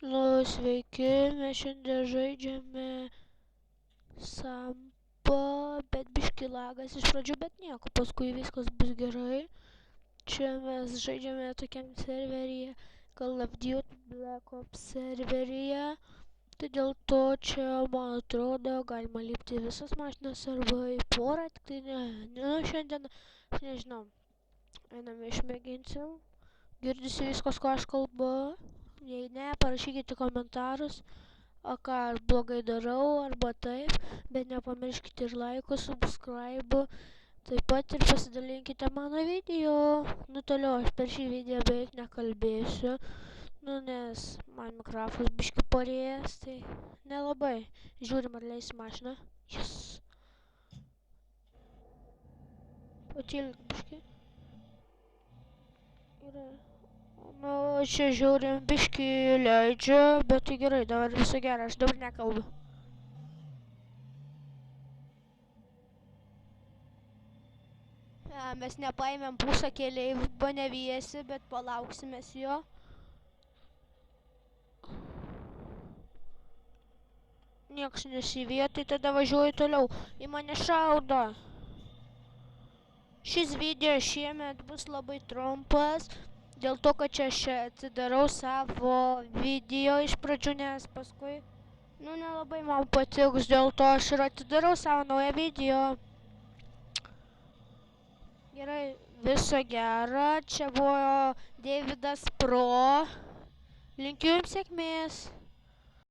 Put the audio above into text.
Sveiki, mes šiandien žaidžiame Samba, bet biški lagas iš pradžių, bet nieko, paskui viskas bus gerai. Čia mes žaidžiame tokiam serveryje, Call of Duty Black Ops serveryje. Tai dėl to čia, man atrodo, galima lipti visas mašinas arba į porą, tik tai ne, šiandien, aš nežinau, einame išmėginsim. Girdisi viskas, ką aš kalbu. Jei ne, parašykite komentarus, ką aš blogai darau arba taip, bet nepamirškite ir laikų, subscribe, taip pat ir pasidalinkite mano video. Toliau aš per šį video beveik nekalbėsiu, nes man mikrofonas biški parėjęs, tai nelabai. Žiūrim, ar leis mašiną. Yes. Patilk biški. Gerai. Čia žiūrim, biški leidžia, bet tai gerai, dabar viso gero, aš dabar nekalbu. Mes nepaėmėm pusę keleivių, neviesi, bet palauksime jo. Nieks nesivijo, tai tada važiuoju toliau. Į mane šaudo. Šis video šiemet bus labai trumpas. Dėl to, kad čia aš atsidarau savo video iš pradžių, nes paskui, nelabai man patiks, dėl to aš ir atidarau savo naują video. Gerai, viso gero, čia buvo Davidas Pro. Linkiu jums sėkmės.